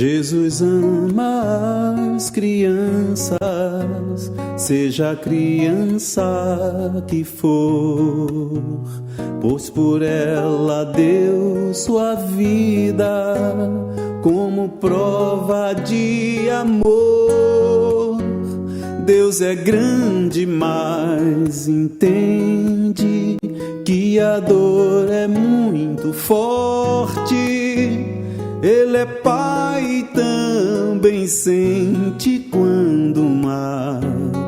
Jesus ama as crianças, seja a criança que for, pois por ela deu sua vida como prova de amor. Deus é grande, mas entende que a dor é muito forte. Ele é pai e também sente quando uma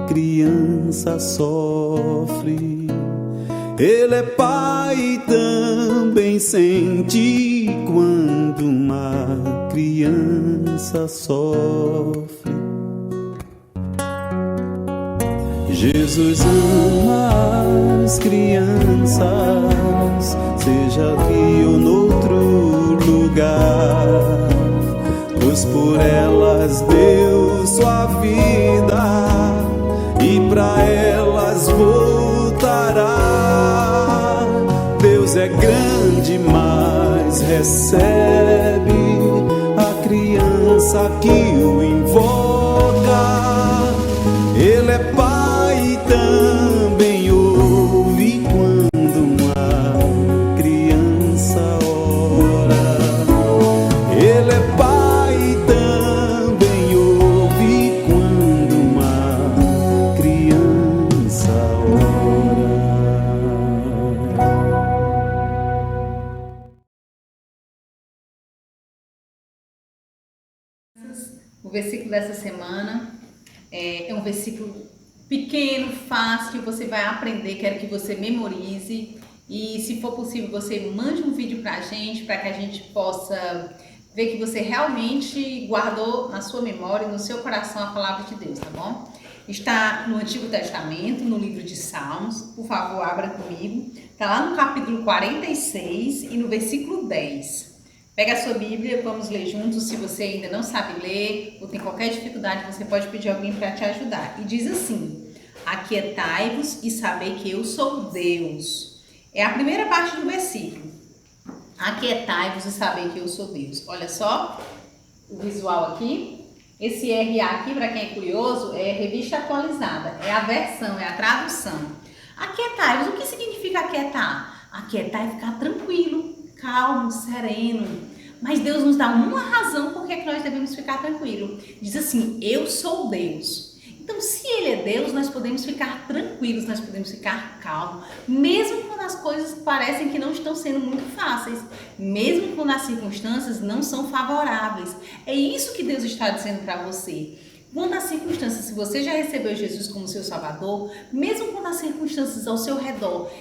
criança sofre. Ele é pai e também sente quando uma criança sofre. Jesus ama as crianças, seja aqui ou noutro lugar, pois por elas deu sua vida e pra elas voltará. Deus é grande, mas recebe a criança que o invoca. Ele é pai e também ouve quando uma criança ora. Ele é pai e também ouve quando uma criança ora. O versículo dessa semana é um versículo pequeno, fácil, que você vai aprender, quero que você memorize e, se for possível, você mande um vídeo pra gente, para que a gente possa ver que você realmente guardou na sua memória, no seu coração a palavra de Deus, tá bom? Está no Antigo Testamento, no livro de Salmos, por favor, abra comigo, tá lá no capítulo 46 e no versículo 10. Pega a sua Bíblia, vamos ler juntos. Se você ainda não sabe ler ou tem qualquer dificuldade, você pode pedir alguém para te ajudar. E diz assim: aquietai-vos e sabei que eu sou Deus. É a primeira parte do versículo. Aquietai-vos e sabei que eu sou Deus. Olha só o visual aqui. Esse RA aqui, para quem é curioso, é revista atualizada. É a versão, é a tradução. Aquietai-vos, o que significa aquietar? Aquietar é ficar tranquilo, calmo, sereno. Mas Deus nos dá uma razão por que nós devemos ficar tranquilos. Diz assim: eu sou Deus. Então, se Ele é Deus, nós podemos ficar tranquilos, nós podemos ficar calmos, mesmo quando as coisas parecem que não estão sendo muito fáceis, mesmo quando as circunstâncias não são favoráveis. É isso que Deus está dizendo para você. Quando as circunstâncias, se você já recebeu Jesus como seu Salvador, mesmo quando as circunstâncias ao seu redor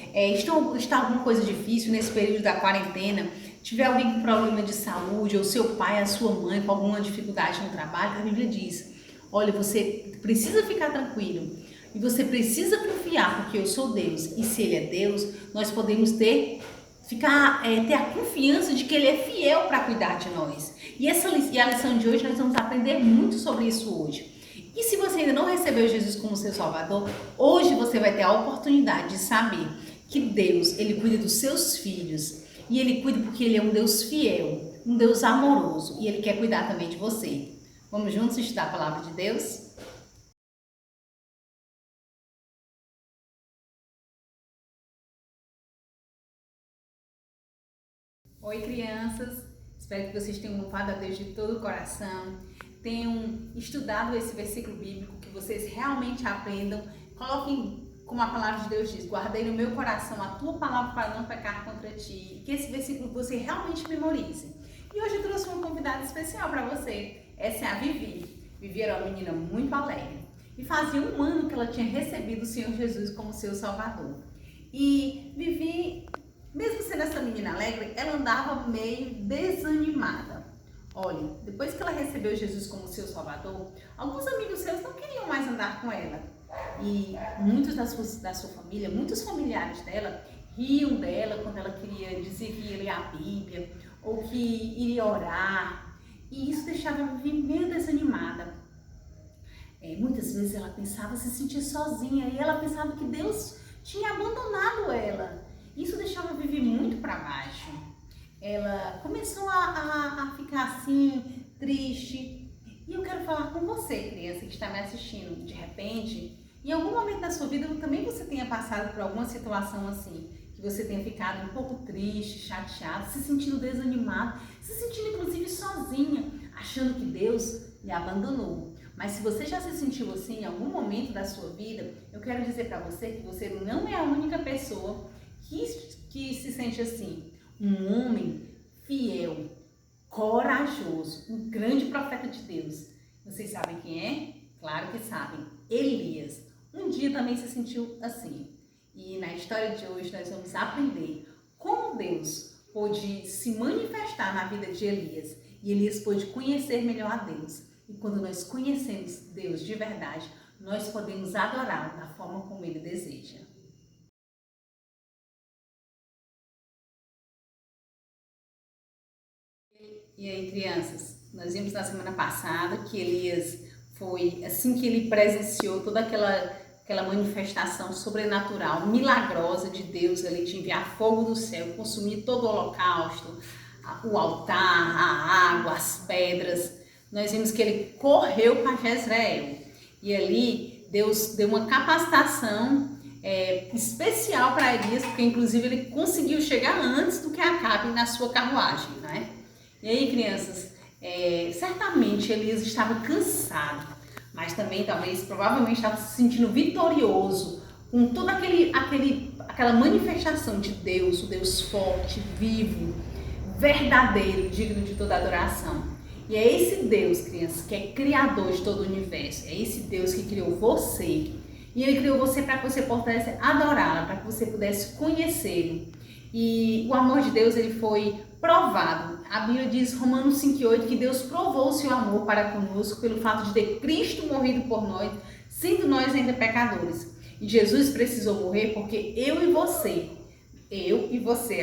está alguma coisa difícil nesse período da quarentena, tiver alguém com problema de saúde, ou seu pai, a sua mãe com alguma dificuldade no trabalho, a Bíblia diz: olha, você precisa ficar tranquilo e você precisa confiar, porque eu sou Deus. E se Ele é Deus, nós podemos ter a confiança de que Ele é fiel para cuidar de nós. E a lição de hoje, nós vamos aprender muito sobre isso hoje. E se você ainda não recebeu Jesus como seu Salvador, hoje você vai ter a oportunidade de saber que Deus, Ele cuida dos seus filhos. E Ele cuida porque Ele é um Deus fiel, um Deus amoroso. E Ele quer cuidar também de você. Vamos juntos estudar a palavra de Deus? Oi, crianças! Espero que vocês tenham louvado a Deus de todo o coração, tenham estudado esse versículo bíblico, que vocês realmente aprendam. Coloquem, como a palavra de Deus diz: guardei no meu coração a tua palavra para não pecar contra ti. Que esse versículo você realmente memorize. E hoje eu trouxe uma convidada especial para você. Essa é a Vivi. Vivi era uma menina muito alegre e fazia 1 ano que ela tinha recebido o Senhor Jesus como seu Salvador. E Vivi, mesmo sendo essa menina alegre, ela andava meio desanimada. Olha, depois que ela recebeu Jesus como seu Salvador, alguns amigos seus não queriam mais andar com ela. E muitos da sua família, muitos familiares dela, riam dela quando ela queria dizer que ia ler a Bíblia ou que iria orar. E isso deixava a Vivi meio desanimada. Muitas vezes ela pensava se sentir sozinha e ela pensava que Deus tinha abandonado ela. Isso deixava a Vivi muito para baixo. Ela começou a ficar assim, triste. E eu quero falar com você, criança que está me assistindo. De repente, em algum momento da sua vida, também você tenha passado por alguma situação assim, que você tenha ficado um pouco triste, chateado, se sentindo desanimado, se sentindo inclusive sozinha, achando que Deus lhe abandonou. Mas se você já se sentiu assim em algum momento da sua vida, eu quero dizer para você que você não é a única pessoa que se sente assim. Um homem fiel, corajoso, um grande profeta de Deus. Vocês sabem quem é? Claro que sabem. Elias. Um dia também se sentiu assim. E na história de hoje nós vamos aprender como Deus pôde se manifestar na vida de Elias. E Elias pôde conhecer melhor a Deus. E quando nós conhecemos Deus de verdade, nós podemos adorá-lo da forma como Ele deseja. E aí, crianças, nós vimos na semana passada que Elias foi, assim que ele presenciou toda aquela manifestação sobrenatural, milagrosa de Deus ali, de enviar fogo do céu, consumir todo o holocausto, o altar, a água, as pedras. Nós vimos que ele correu para Jezreel e ali Deus deu uma capacitação especial para Elias, porque inclusive ele conseguiu chegar antes do que Acabe na sua carruagem, né? E aí, crianças, certamente Elias estava cansado, mas também provavelmente estava se sentindo vitorioso com toda aquela manifestação de Deus, o Deus forte, vivo, verdadeiro, digno de toda adoração. E é esse Deus, crianças, que é criador de todo o universo, é esse Deus que criou você. E Ele criou você para que você pudesse adorá-lo, para que você pudesse conhecê-lo. E o amor de Deus, ele foi provado. A Bíblia diz, Romanos 5,8, que Deus provou o seu amor para conosco pelo fato de ter Cristo morrido por nós, sendo nós ainda pecadores. E Jesus precisou morrer porque eu e você,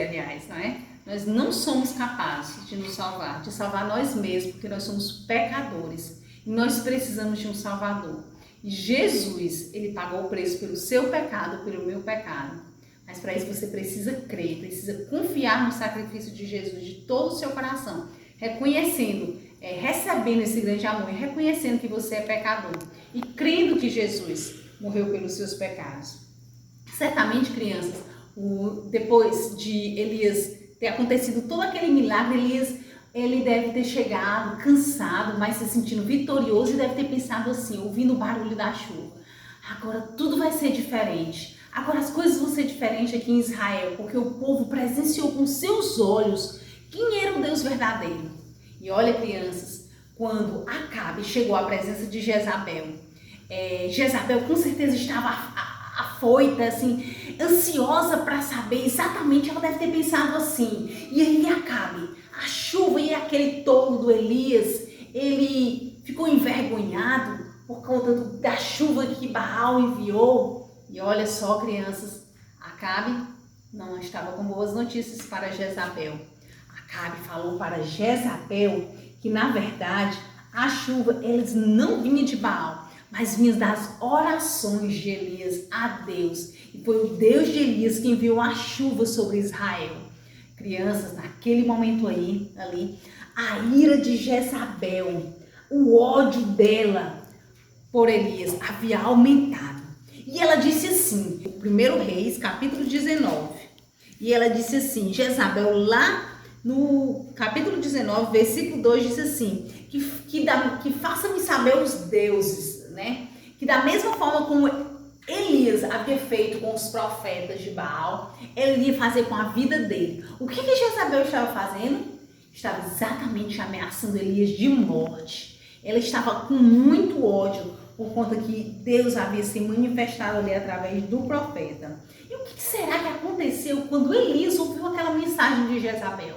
aliás, não é? Nós não somos capazes de nos salvar, de salvar nós mesmos, porque nós somos pecadores. E nós precisamos de um Salvador. E Jesus, ele pagou o preço pelo seu pecado, pelo meu pecado. Mas para isso você precisa crer, precisa confiar no sacrifício de Jesus de todo o seu coração, reconhecendo, recebendo esse grande amor e reconhecendo que você é pecador e crendo que Jesus morreu pelos seus pecados. Certamente, crianças, depois de Elias ter acontecido todo aquele milagre, Elias ele deve ter chegado cansado, mas se sentindo vitorioso e deve ter pensado assim, ouvindo o barulho da chuva. Agora tudo vai ser diferente. Agora as coisas vão ser diferentes aqui em Israel, porque o povo presenciou com seus olhos quem era o Deus verdadeiro. E olha, crianças, quando Acabe chegou à presença de Jezabel, Jezabel com certeza estava afoita, assim, ansiosa para saber exatamente, ela deve ter pensado assim, e aí Acabe, a chuva e aquele tolo do Elias, ele ficou envergonhado por conta da chuva que Baal enviou. E olha só, crianças, Acabe não estava com boas notícias para Jezabel. Acabe falou para Jezabel que, na verdade, a chuva eles não vinha de Baal, mas vinha das orações de Elias a Deus. E foi o Deus de Elias que enviou a chuva sobre Israel. Crianças, naquele momento ali, a ira de Jezabel, o ódio dela por Elias havia aumentado. E ela disse assim, 1 Reis, capítulo 19. E ela disse assim, Jezabel, lá no capítulo 19, versículo 2, disse assim, que faça-me saber os deuses, né? Que da mesma forma como Elias havia feito com os profetas de Baal, ele ia fazer com a vida dele. O que Jezabel estava fazendo? Estava exatamente ameaçando Elias de morte. Ela estava com muito ódio por conta que Deus havia se manifestado ali através do profeta. E o que será que aconteceu quando Elias ouviu aquela mensagem de Jezabel?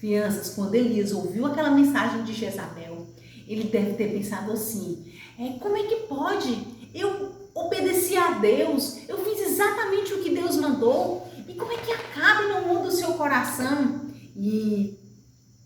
Crianças, quando Elias ouviu aquela mensagem de Jezabel, ele deve ter pensado assim, como é que pode? Eu obedeci a Deus, eu fiz exatamente o que Deus mandou, e como é que Acabe não muda o seu coração? E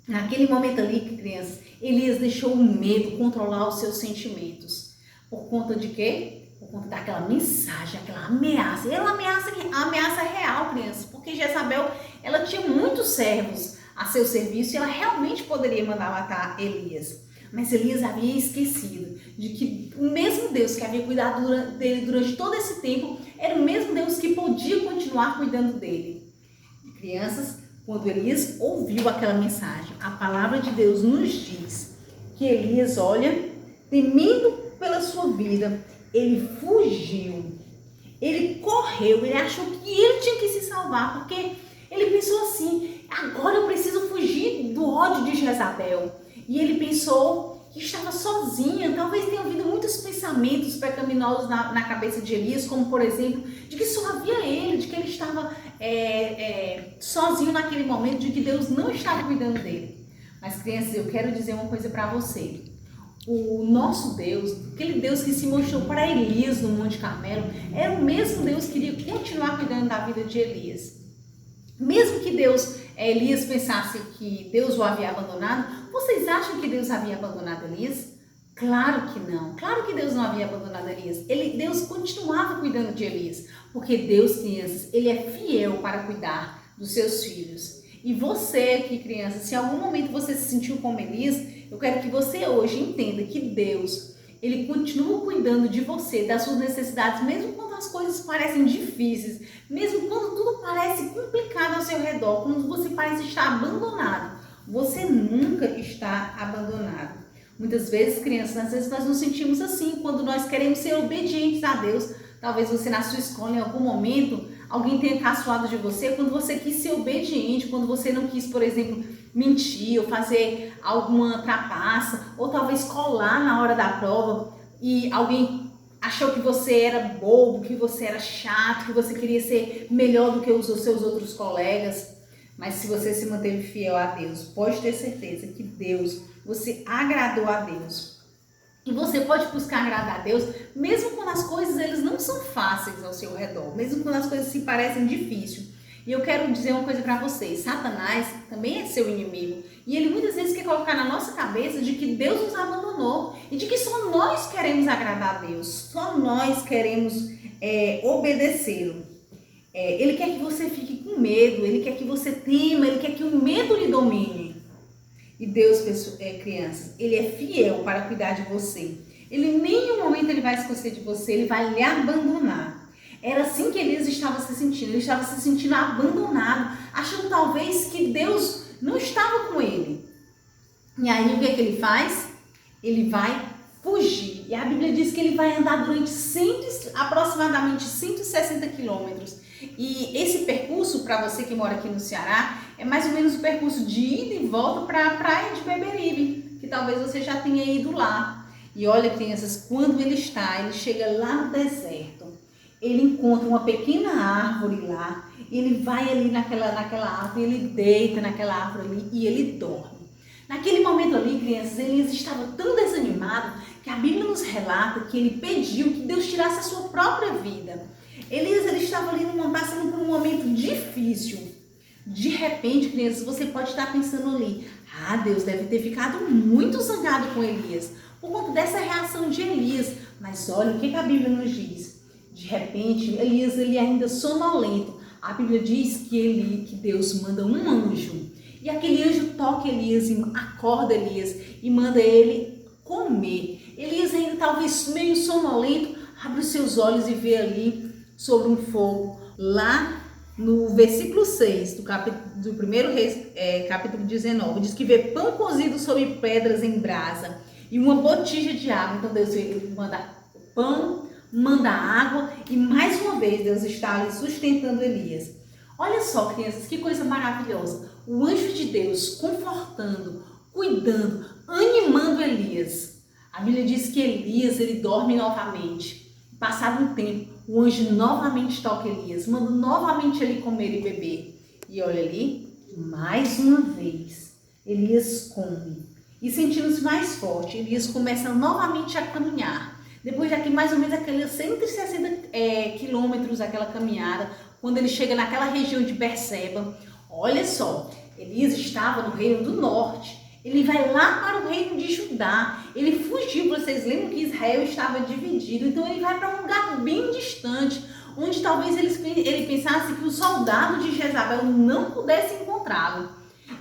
naquele momento ali, crianças, Elias deixou o medo controlar os seus sentimentos. Por conta de quê? Por conta daquela mensagem, aquela ameaça. Era uma ameaça real, crianças, porque Jezabel, ela tinha muitos servos a seu serviço e ela realmente poderia mandar matar Elias. Mas Elias havia esquecido de que o mesmo Deus que havia cuidado dele durante todo esse tempo era o mesmo Deus que podia continuar cuidando dele. Crianças, quando Elias ouviu aquela mensagem, a palavra de Deus nos diz que Elias, olha, temendo pela sua vida, ele fugiu, ele correu, ele achou que ele tinha que se salvar, porque ele pensou assim, agora eu preciso fugir do ódio de Jezabel. E ele pensou que estava sozinho, talvez tenha havido muitos pensamentos pecaminosos na cabeça de Elias, como por exemplo, de que só havia ele, de que ele estava sozinho naquele momento, de que Deus não estava cuidando dele. Mas crianças, eu quero dizer uma coisa para você. O nosso Deus, aquele Deus que se mostrou para Elias no Monte Carmelo, era o mesmo Deus que iria continuar cuidando da vida de Elias. Mesmo que Elias pensasse que Deus o havia abandonado, vocês acham que Deus havia abandonado Elias? Claro que não. Claro que Deus não havia abandonado Elias. Deus continuava cuidando de Elias. Porque Deus, crianças, ele é fiel para cuidar dos seus filhos. E você aqui, crianças, se em algum momento você se sentiu como Elias, eu quero que você hoje entenda que Deus, ele continua cuidando de você, das suas necessidades, mesmo quando as coisas parecem difíceis, mesmo quando tudo parece complicado ao seu redor, quando você parece estar abandonado. Você nunca está abandonado. Muitas vezes, crianças, às vezes nós nos sentimos assim, quando nós queremos ser obedientes a Deus. Talvez você na sua escola, em algum momento, alguém tenha caçoado de você, quando você quis ser obediente, quando você não quis, por exemplo, mentir ou fazer alguma trapaça, ou talvez colar na hora da prova e alguém achou que você era bobo, que você era chato, que você queria ser melhor do que os seus outros colegas. Mas se você se manteve fiel a Deus, pode ter certeza que você agradou a Deus. E você pode buscar agradar a Deus, mesmo quando as coisas eles não são fáceis ao seu redor, mesmo quando as coisas se parecem difíceis. E eu quero dizer uma coisa para vocês, Satanás também é seu inimigo. E ele muitas vezes quer colocar na nossa cabeça de que Deus nos abandonou e de que só nós queremos agradar a Deus, só nós queremos obedecê-lo. Ele quer que você fique com medo, ele quer que você tema, ele quer que o medo lhe domine. E Deus, crianças, ele é fiel para cuidar de você. Ele em nenhum momento ele vai esquecer de você, ele vai lhe abandonar. Era assim que Elias estava se sentindo, ele estava se sentindo abandonado, achando talvez que Deus não estava com ele. E aí o que é que ele faz? Ele vai fugir. E a Bíblia diz que ele vai andar durante aproximadamente 160 quilômetros. E esse percurso, para você que mora aqui no Ceará, é mais ou menos o percurso de ida e volta para a praia de Beberibe, que talvez você já tenha ido lá. E olha, crianças, quando ele chega lá no deserto, ele encontra uma pequena árvore lá, ele vai ali naquela árvore, ele deita naquela árvore ali e ele dorme. Naquele momento ali, crianças, Elias estava tão desanimado que a Bíblia nos relata que ele pediu que Deus tirasse a sua própria vida. Elias, ele estava ali passando por um momento difícil. De repente, crianças, você pode estar pensando ali, Deus deve ter ficado muito zangado com Elias, por conta dessa reação de Elias. Mas olha o que a Bíblia nos diz. De repente, Elias, ele ainda sonolento. A Bíblia diz que Deus manda um anjo. E aquele anjo toca Elias e acorda Elias e manda ele comer. Elias ainda talvez meio sonolento, abre os seus olhos e vê ali sobre um fogo. Lá no versículo 6 do primeiro Reis, capítulo 19, diz que vê pão cozido sobre pedras em brasa e uma botija de água. Então Deus manda pão, manda água e mais uma vez Deus está ali sustentando Elias. Olha só, crianças, que coisa maravilhosa. O anjo de Deus confortando, cuidando, animando Elias. A Bíblia diz que Elias, ele dorme novamente. Passado um tempo, o anjo novamente toca Elias, manda novamente ele comer e beber. E olha ali, mais uma vez, Elias come. E sentindo-se mais forte, Elias começa novamente a caminhar. Depois daqui mais ou menos aqueles 160 quilômetros, aquela caminhada, quando ele chega naquela região de Berseba, olha só, Elias estava no reino do norte. Ele vai lá para o reino de Judá. Ele fugiu, vocês lembram que Israel estava dividido. Então ele vai para um lugar bem distante, onde talvez ele pensasse que o soldado de Jezabel não pudesse encontrá-lo.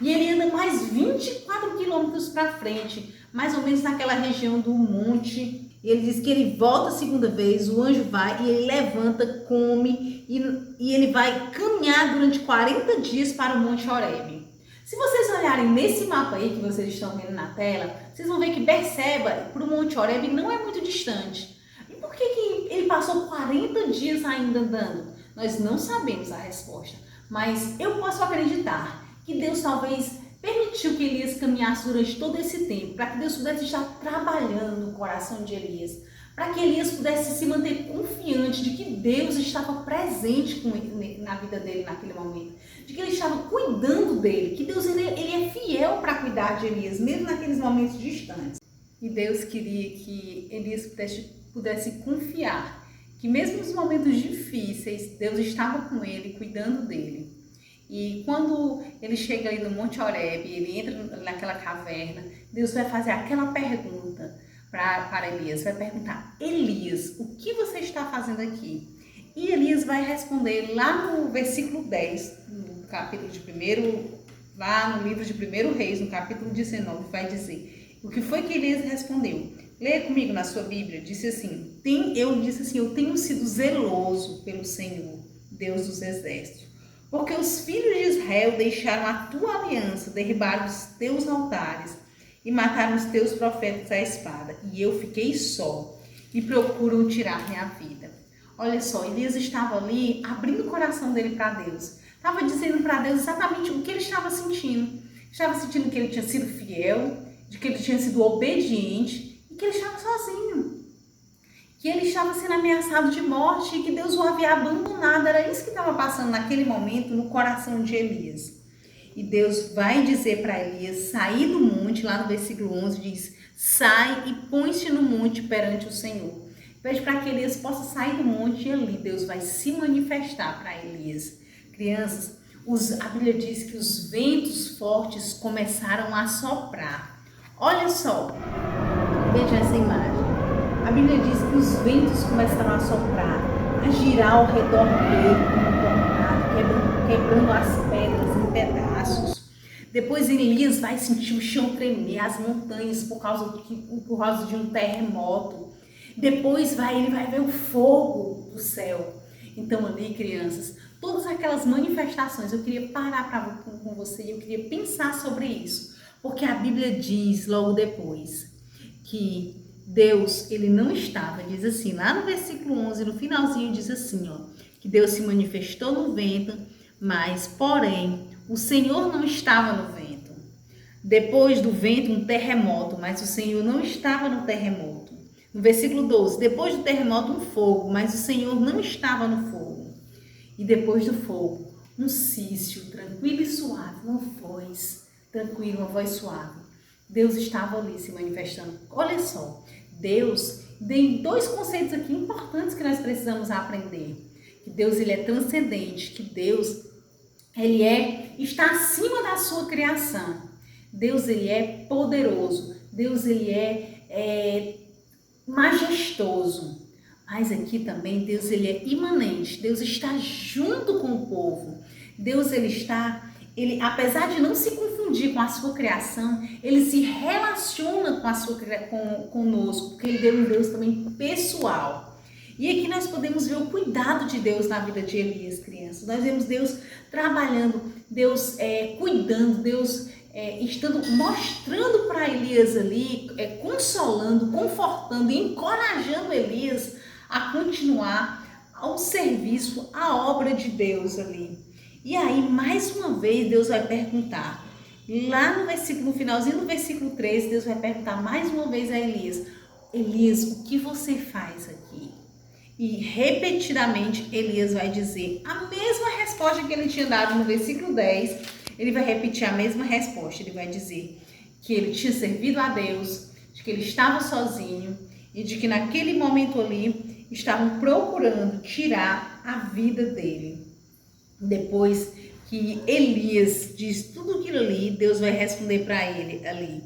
E ele anda mais 24 quilômetros para frente, mais ou menos naquela região do monte. E ele diz que ele volta a segunda vez, o anjo vai e ele levanta, come e ele vai caminhar durante 40 dias para o Monte Horebe. Se vocês olharem nesse mapa aí que vocês estão vendo na tela, vocês vão ver que Berseba para o Monte Horebe não é muito distante. E por que ele passou 40 dias ainda andando? Nós não sabemos a resposta, mas eu posso acreditar que Deus talvez permitiu que Elias caminhasse durante todo esse tempo, para que Deus pudesse estar trabalhando no coração de Elias, para que Elias pudesse se manter confiante de que Deus estava presente na vida dele naquele momento, de que ele estava cuidando dele, que Deus ele é fiel para cuidar de Elias, mesmo naqueles momentos distantes. E Deus queria que Elias pudesse confiar que mesmo nos momentos difíceis, Deus estava com ele, cuidando dele. E quando ele chega ali no Monte Horebe, ele entra naquela caverna, Deus vai fazer aquela pergunta para Elias, vai perguntar: Elias, o que você está fazendo aqui? E Elias vai responder lá no versículo 10, no capítulo de lá no livro de 1 Reis, no capítulo 19, vai dizer o que foi que Elias respondeu. Leia comigo na sua Bíblia, disse assim: eu tenho sido zeloso pelo Senhor, Deus dos exércitos, porque os filhos de Israel deixaram a tua aliança, derribaram os teus altares e mataram os teus profetas à espada. E eu fiquei só e procuram tirar minha vida. Olha só, Elias estava ali abrindo o coração dele para Deus. Estava dizendo para Deus exatamente o que ele estava sentindo. Estava sentindo que ele tinha sido fiel, de que ele tinha sido obediente e que ele estava sozinho. Que ele estava sendo ameaçado de morte e que Deus o havia abandonado. Era isso que estava passando naquele momento no coração de Elias. E Deus vai dizer para Elias sair do monte, lá no versículo 11 diz: sai e põe-se no monte perante o Senhor. Pede para que Elias possa sair do monte e ali Deus vai se manifestar para Elias. Crianças, a Bíblia diz que os ventos fortes começaram a soprar. Olha só, veja essa imagem. A Bíblia diz que os ventos começaram a soprar, a girar ao redor dele como um tornado, quebrando as pedras em pedaços. Depois Elias vai sentir o chão tremer, as montanhas por causa de um terremoto. Depois ele vai ver o fogo do céu. Então ali, crianças, todas aquelas manifestações, eu queria parar com você e eu queria pensar sobre isso. Porque a Bíblia diz logo depois que Deus, ele não estava, diz assim, lá no versículo 11, no finalzinho diz assim, que Deus se manifestou no vento, mas, porém, o Senhor não estava no vento. Depois do vento, um terremoto, mas o Senhor não estava no terremoto. No versículo 12, depois do terremoto, um fogo, mas o Senhor não estava no fogo. E depois do fogo, um cício, tranquilo e suave, uma voz tranquila, uma voz suave. Deus estava ali se manifestando. Olha só, Deus tem dois conceitos aqui importantes que nós precisamos aprender. Que Deus ele é transcendente, que Deus está acima da sua criação. Deus ele é poderoso, Deus ele é majestoso. Mas aqui também Deus ele é imanente, Deus está junto com o povo. Deus ele apesar de não se confundir com a sua criação, ele se relaciona conosco, porque ele é um Deus também pessoal. E aqui nós podemos ver o cuidado de Deus na vida de Elias, crianças. Nós vemos Deus trabalhando, Deus cuidando, Deus mostrando para Elias ali, consolando, confortando, encorajando Elias a continuar ao serviço, à obra de Deus ali. E aí, mais uma vez, Deus vai perguntar, lá no finalzinho do versículo 13, Deus vai perguntar mais uma vez a Elias: Elias, o que você faz aqui? E repetidamente, Elias vai dizer a mesma resposta que ele tinha dado no versículo 10, ele vai repetir a mesma resposta. Ele vai dizer que ele tinha servido a Deus, de que ele estava sozinho e de que naquele momento ali estavam procurando tirar a vida dele. Depois que Elias diz tudo aquilo ali, Deus vai responder para ele ali.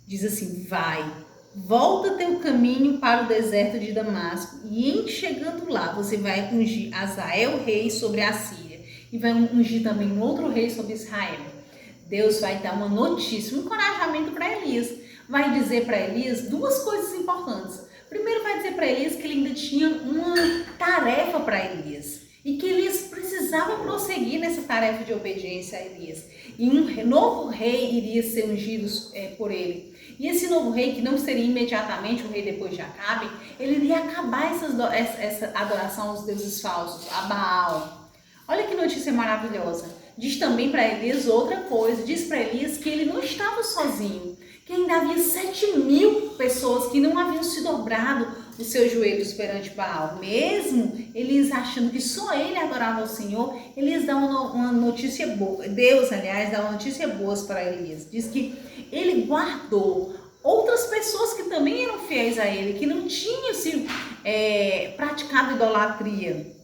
Diz assim: vai, volta teu caminho para o deserto de Damasco e em chegando lá você vai ungir Azael rei sobre a Síria e vai ungir também um outro rei sobre Israel. Deus vai dar uma notícia, um encorajamento para Elias. Vai dizer para Elias duas coisas importantes. Primeiro vai dizer para Elias que ele ainda tinha uma tarefa para Elias e que Elias precisava prosseguir nessa tarefa de obediência a Elias. E um novo rei iria ser ungido por ele. E esse novo rei, que não seria imediatamente o rei depois de Acabe, ele iria acabar essa adoração aos deuses falsos, a Baal. Olha que notícia maravilhosa. Diz também para Elias outra coisa. Diz para Elias que ele não estava sozinho, que ainda havia 7.000 pessoas que não haviam se dobrado os seus joelhos perante Baal. Mesmo Elias achando que só ele adorava o Senhor, Elias dá uma notícia boa. Deus, aliás, dá uma notícia boa para Elias. Diz que ele guardou outras pessoas que também eram fiéis a ele, que não tinham praticado idolatria.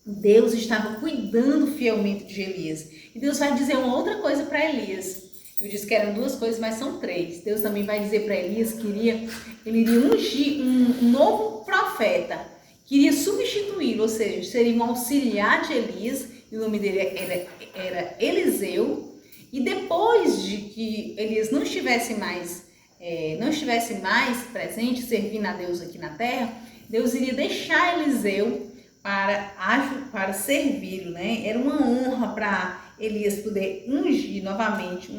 Deus estava cuidando fielmente de Elias. E Deus vai dizer uma outra coisa para Elias. Eu disse que eram duas coisas, mas são três. Deus também vai dizer para Elias que ele iria ungir um novo profeta, que iria substituí-lo, ou seja, seria um auxiliar de Elias, e o nome dele era Eliseu. E depois de que Elias não estivesse mais presente, servindo a Deus aqui na terra, Deus iria deixar Eliseu para servi-lo, né? Era uma honra para Elias poder ungir novamente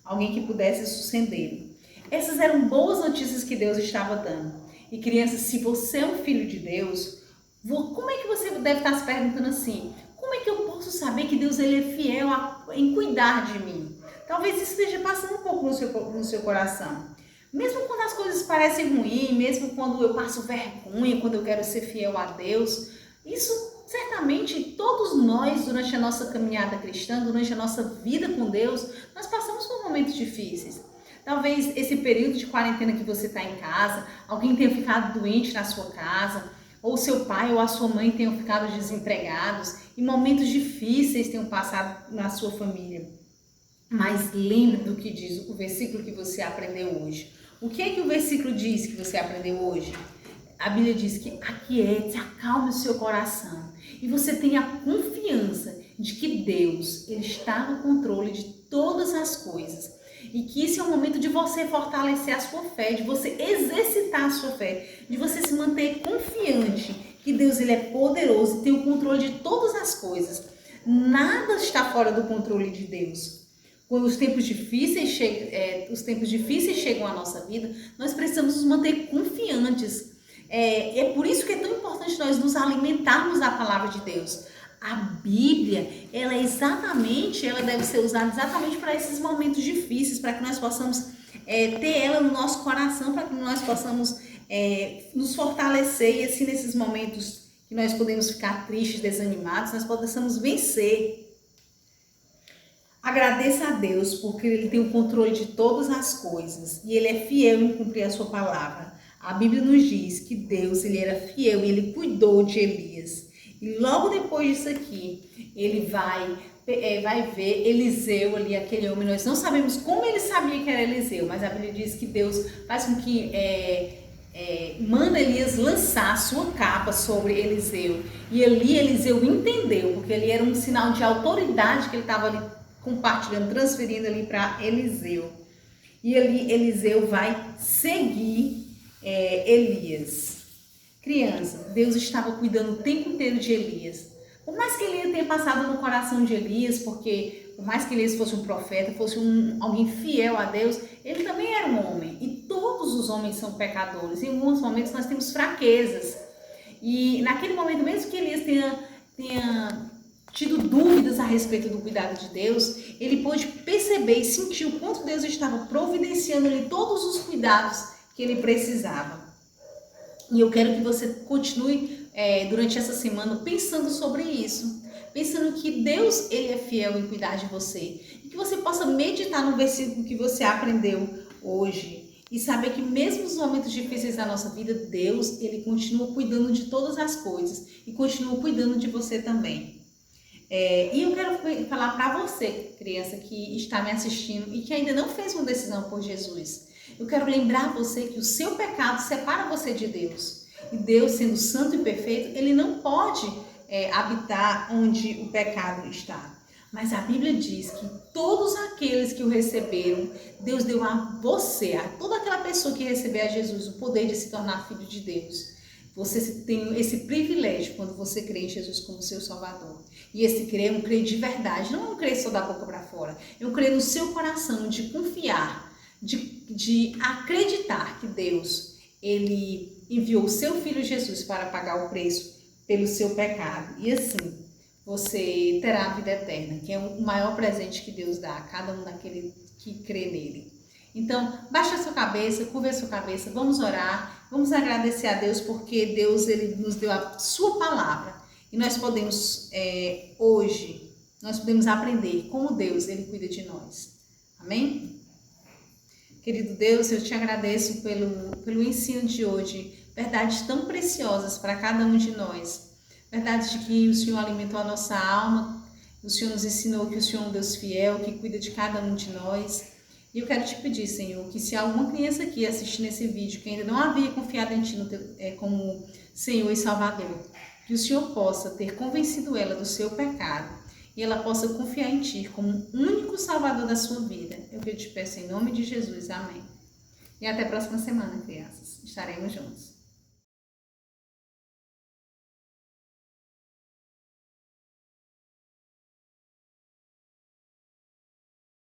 alguém que pudesse sucedê-lo. Essas eram boas notícias que Deus estava dando. E crianças, se você é um filho de Deus, como é que você deve estar se perguntando assim? Como é que eu posso saber que Deus ele é fiel em cuidar de mim? Talvez isso esteja passando um pouco no seu coração. Mesmo quando as coisas parecem ruins, mesmo quando eu passo vergonha, quando eu quero ser fiel a Deus, isso certamente todos nós, durante a nossa caminhada cristã, durante a nossa vida com Deus, nós passamos por momentos difíceis. Talvez esse período de quarentena que você está em casa, alguém tenha ficado doente na sua casa, ou seu pai ou a sua mãe tenham ficado desempregados, e momentos difíceis tenham passado na sua família. Mas lembre do que diz o versículo que você aprendeu hoje. O que é que o versículo diz que você aprendeu hoje? A Bíblia diz que aquiete, acalme o seu coração e você tenha a confiança de que Deus ele está no controle de todas as coisas e que esse é o momento de você fortalecer a sua fé, de você exercitar a sua fé, de você se manter confiante que Deus ele é poderoso e tem o controle de todas as coisas. Nada está fora do controle de Deus. Quando os tempos difíceis chegam à nossa vida, nós precisamos nos manter confiantes. É por isso que é tão importante nós nos alimentarmos da palavra de Deus. A Bíblia, ela deve ser usada exatamente para esses momentos difíceis, para que nós possamos ter ela no nosso coração, para que nós possamos nos fortalecer e assim nesses momentos que nós podemos ficar tristes, desanimados, nós possamos vencer. Agradeça a Deus porque Ele tem o controle de todas as coisas e Ele é fiel em cumprir a sua palavra. A Bíblia nos diz que Deus ele era fiel e Ele cuidou de Elias. E logo depois disso aqui, Ele vai ver Eliseu ali, aquele homem. Nós não sabemos como ele sabia que era Eliseu, mas a Bíblia diz que Deus faz com que manda Elias lançar a sua capa sobre Eliseu. E ali Eliseu entendeu, porque ele era um sinal de autoridade que ele estava ali compartilhando, transferindo ali para Eliseu. E ali Eliseu vai seguir Elias. Criança, Deus estava cuidando o tempo inteiro de Elias. Por mais que ele tenha passado no coração de Elias, porque por mais que Elias fosse um profeta, fosse alguém fiel a Deus, ele também era um homem. E todos os homens são pecadores. Em alguns momentos nós temos fraquezas. E naquele momento, mesmo que Elias tenha tido dúvidas a respeito do cuidado de Deus, ele pôde perceber e sentir o quanto Deus estava providenciando-lhe todos os cuidados que ele precisava. E eu quero que você continue durante essa semana pensando sobre isso, pensando que Deus ele é fiel em cuidar de você e que você possa meditar no versículo que você aprendeu hoje e saber que mesmo nos momentos difíceis da nossa vida, Deus ele continua cuidando de todas as coisas e continua cuidando de você também. E eu quero falar para você, criança que está me assistindo e que ainda não fez uma decisão por Jesus. Eu quero lembrar você que o seu pecado separa você de Deus. E Deus, sendo santo e perfeito, Ele não pode habitar onde o pecado está. Mas a Bíblia diz que todos aqueles que o receberam, Deus deu a você, a toda aquela pessoa que receber a Jesus, o poder de se tornar filho de Deus. Você tem esse privilégio quando você crê em Jesus como seu Salvador. E esse crer é um crer de verdade, não é um crer só da boca para fora. É um crer no seu coração, de confiar, de acreditar que Deus, Ele enviou o seu Filho Jesus para pagar o preço pelo seu pecado. E assim, você terá a vida eterna, que é o maior presente que Deus dá a cada um daquele que crê nele. Então, baixa a sua cabeça, curva a sua cabeça, vamos orar, vamos agradecer a Deus porque Deus, Ele nos deu a sua palavra e nós podemos, hoje, nós podemos aprender como Deus, Ele cuida de nós. Amém? Querido Deus, eu te agradeço pelo ensino de hoje, verdades tão preciosas para cada um de nós. Verdade de que o Senhor alimentou a nossa alma, o Senhor nos ensinou que o Senhor é um Deus fiel, que cuida de cada um de nós. E eu quero te pedir, Senhor, que se há alguma criança aqui assistindo esse vídeo que ainda não havia confiado em Ti como Senhor e Salvador, que o Senhor possa ter convencido ela do seu pecado e ela possa confiar em Ti como o único Salvador da sua vida. É o que eu te peço em nome de Jesus. Amém. E até a próxima semana, crianças. Estaremos juntos.